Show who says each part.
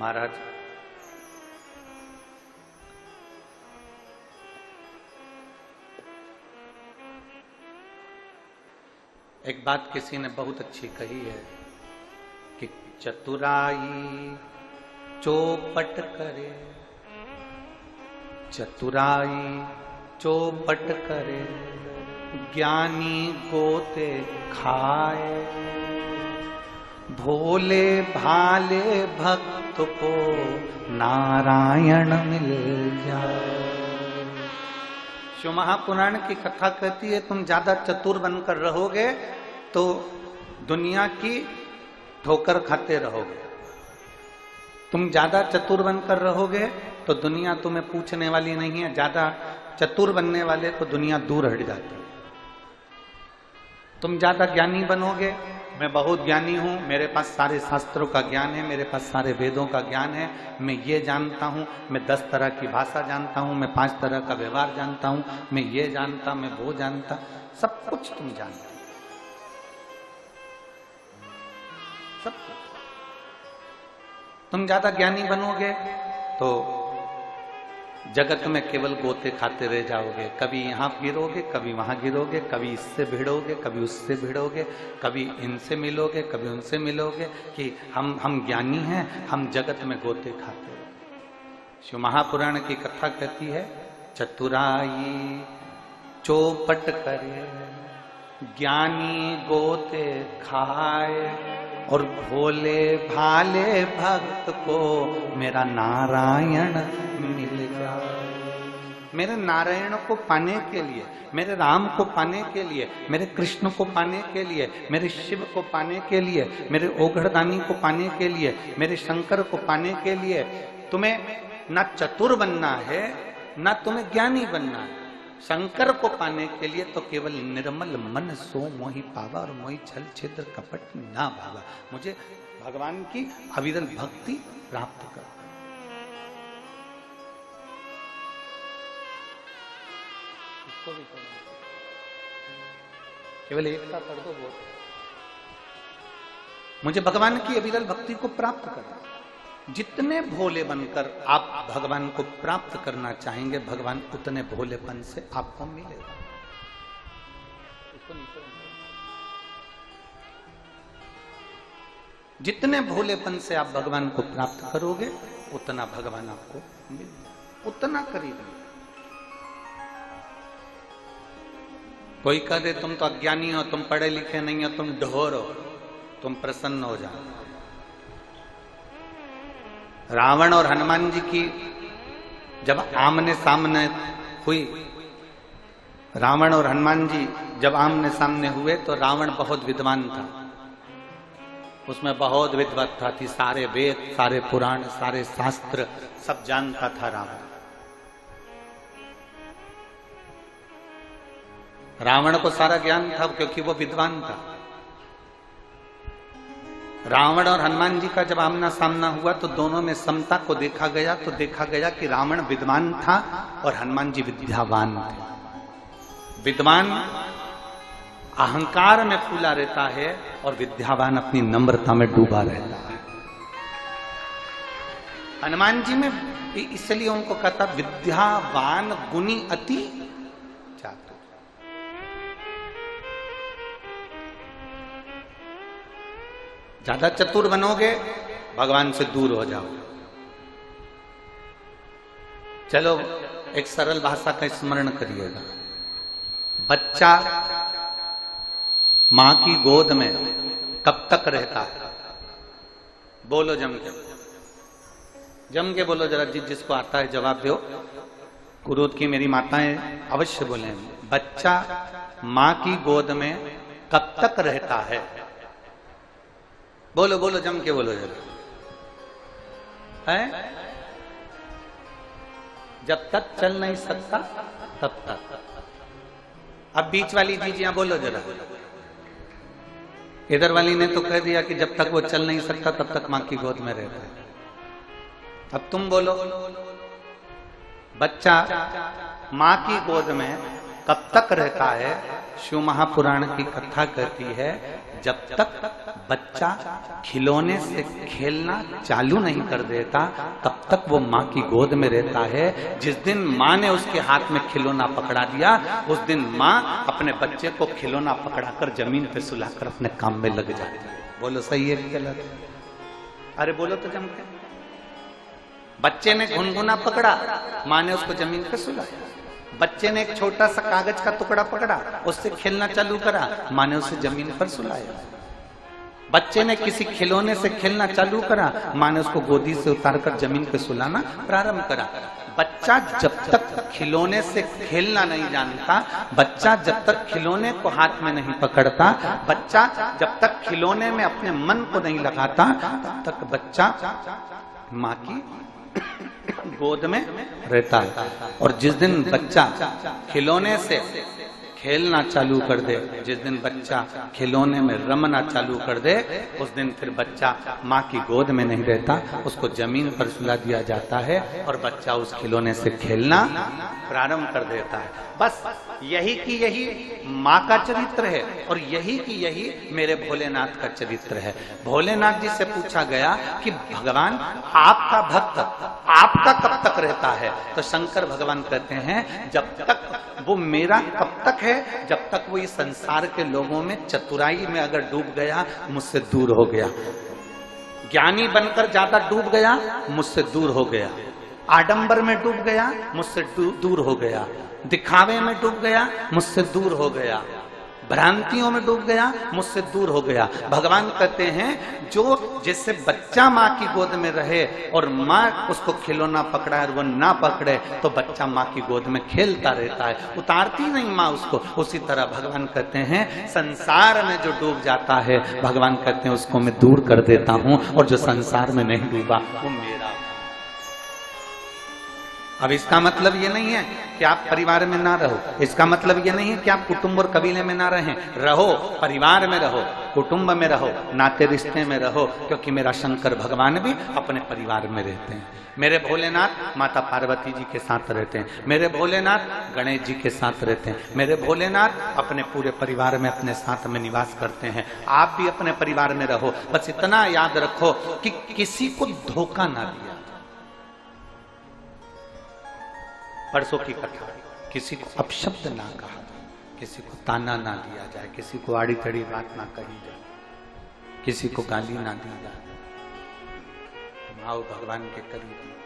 Speaker 1: महाराज, एक बात किसी ने बहुत अच्छी कही है कि चतुराई चौपट करे, चतुराई चौपट करे, ज्ञानी गोते खाए, भोले भाले भक्त को नारायण मिल जाए। शिव महापुराण की कथा कहती है तुम ज्यादा चतुर बनकर रहोगे तो दुनिया की ठोकर खाते रहोगे, तुम ज्यादा चतुर बनकर रहोगे तो दुनिया तुम्हें पूछने वाली नहीं है। ज्यादा चतुर बनने वाले को दुनिया दूर हट जाती है। तुम ज्यादा ज्ञानी बनोगे, मैं बहुत ज्ञानी हूं, मेरे पास सारे शास्त्रों का ज्ञान है, मेरे पास सारे वेदों का ज्ञान है, मैं ये जानता हूं, मैं 10 तरह की भाषा जानता हूं, मैं 5 तरह का व्यवहार जानता हूं, मैं ये जानता, मैं वो जानता, सब कुछ तुम जानते हो, सब कुछ। तुम ज्यादा ज्ञानी बनोगे तो जगत में केवल गोते खाते रह जाओगे। कभी यहां गिरोगे, कभी वहां गिरोगे, कभी इससे भिड़ोगे, कभी उससे भिड़ोगे, कभी इनसे मिलोगे, कभी उनसे मिलोगे कि हम ज्ञानी हैं, हम जगत में गोते खाते रहे। शिव महापुराण की कथा कहती है चतुराई चौपट करे, ज्ञानी गोते खाए, और भोले भाले भक्त को मेरा नारायण मिल जाए। मेरे नारायण को पाने के लिए, मेरे राम को पाने के लिए, मेरे कृष्ण को पाने के लिए, मेरे शिव को पाने के लिए, मेरे ओघड़दानी को पाने के लिए, मेरे शंकर को पाने के लिए तुम्हें ना चतुर बनना है ना तुम्हें ज्ञानी बनना है। शंकर को पाने के लिए तो केवल निर्मल मन सो मोहि पावा, और मोहि छल छिद्र कपट ना भागा। मुझे भगवान की अविरल भक्ति प्राप्त कर। इसको भी करो, केवल एक का कर दो बहुत। मुझे भगवान की अविरल भक्ति को प्राप्त करना। जितने भोले बनकर आप भगवान को प्राप्त करना चाहेंगे, भगवान उतने भोलेपन से आपको मिलेगा। जितने भोलेपन से आप भगवान को प्राप्त करोगे उतना भगवान आपको मिलेगा, उतना करीब मिलेगा। कोई कह दे तुम तो अज्ञानी हो, तुम पढ़े लिखे नहीं हो, तुम ढोर हो, तुम प्रसन्न हो जाओ। रावण और हनुमान जी की जब आमने सामने हुई, रावण और हनुमान जी जब आमने सामने हुए तो रावण बहुत विद्वान था, उसमें बहुत विद्वत्ता थी, सारे वेद, सारे पुराण, सारे शास्त्र सब जानता था रावण। रावण को सारा ज्ञान था क्योंकि वो विद्वान था। रावण और हनुमान जी का जब आमना सामना हुआ तो दोनों में समता को देखा गया, तो देखा गया कि रावण विद्वान था और हनुमान जी विद्यावान थे। विद्वान अहंकार में फूला रहता है और विद्यावान अपनी नम्रता में डूबा रहता है। हनुमान जी में इसलिए उनको कहता विद्यावान गुणी अति चातुर। ज्यादा चतुर बनोगे भगवान से दूर हो जाओगे। चलो एक सरल भाषा का स्मरण करिएगा। बच्चा मां की गोद में कब तक रहता है? बोलो जम के, जम के बोलो जरा, जिसको आता है जवाब दो। कुरूद की मेरी माताएं अवश्य बोले। बच्चा मां की गोद में कब तक रहता है? बोलो बोलो जम के बोलो जरा। है? जब तक चल नहीं सकता तब तक। अब बीच वाली जीजियां बोलो जरा। इधर वाली ने तो कह दिया कि जब तक वो चल नहीं सकता तब तक मां की गोद में रहता है। अब तुम बोलो, बच्चा मां की गोद में कब तक रहता है? शिव महापुराण की कथा कहती है, जब तक बच्चा खिलौने से खेलना चालू नहीं कर देता तब तक वो माँ की गोद में रहता है। जिस दिन माँ ने उसके हाथ में खिलौना पकड़ा दिया, उस दिन माँ अपने बच्चे को खिलौना पकड़ाकर जमीन पे सुलाकर अपने काम में लग जाती है। बोलो सही है कि गलत? अरे बोलो तो जम के। बच्चे ने गुनगुना पकड़ा, माँ ने उसको जमीन पे सुलाया। बच्चे ने एक छोटा सा कागज का टुकड़ा पकड़ा, उससे खेलना चालू करा, माँ ने उसे जमीन पर सुलाया। बच्चे ने किसी खिलौने से खेलना चालू करा, माँ ने उसको गोदी से उतारकर जमीन पे सुलाना प्रारंभ करा। बच्चा जब तक खिलौने से खेलना नहीं जानता, बच्चा जब तक खिलौने को हाथ में नहीं पकड़ता, बच्चा जब तक खिलौने में अपने मन को नहीं लगाता, तब तक बच्चा माँ की गोद में रहता है। और जिस दिन बच्चा खिलौने से खेलना चालू कर दे, जिस दिन बच्चा खिलौने में रमना चालू कर दे, उस दिन फिर बच्चा माँ की गोद में नहीं रहता, उसको जमीन पर सुला दिया जाता है और बच्चा उस खिलौने से खेलना प्रारंभ कर देता है। बस यही की यही माँ का चरित्र है और यही की यही मेरे भोलेनाथ का चरित्र है। भोलेनाथ जी से पूछा गया कि भगवान आपका भक्त आपका कब तक रहता है? तो शंकर भगवान कहते हैं, जब तक वो मेरा कब तक है, जब तक वो इस संसार के लोगों में चतुराई में अगर डूब गया, मुझसे दूर हो गया। ज्ञानी बनकर ज्यादा डूब गया, मुझसे दूर हो गया। आडंबर में डूब गया, मुझसे दूर हो गया। दिखावे में डूब गया, मुझसे दूर हो गया। भ्रांतियों में डूब गया, मुझसे दूर हो गया। भगवान कहते हैं, जो जैसे बच्चा माँ की गोद में रहे और माँ उसको खिलौना पकड़ा और वो ना पकड़े तो बच्चा माँ की गोद में खेलता रहता है, उतारती नहीं माँ उसको। उसी तरह भगवान कहते हैं, संसार में जो डूब जाता है, भगवान कहते हैं उसको मैं दूर कर देता हूँ, और जो संसार में नहीं डूबा वो मेरा। अब इसका मतलब ये नहीं है कि आप परिवार में ना रहो, इसका मतलब ये नहीं है कि आप कुटुंब और कबीले में ना रहें। रहो, परिवार में रहो, कुटुंब में रहो, नाते रिश्ते में रहो, क्योंकि मेरा शंकर भगवान भी अपने परिवार में रहते हैं। मेरे भोलेनाथ माता पार्वती जी के साथ रहते हैं, मेरे भोलेनाथ गणेश जी के साथ रहते हैं, मेरे भोलेनाथ अपने पूरे परिवार में अपने साथ में निवास करते हैं। आप भी अपने परिवार में रहो, बस इतना याद रखो कि किसी को धोखा ना दिया। परसों की कथा, किसी को अपशब्द ना कहा, किसी को ताना ना दिया जाए, किसी को आड़ी तड़ी बात ना कही जाए, किसी को गाली ना दी जाए। आओ भगवान के करीब।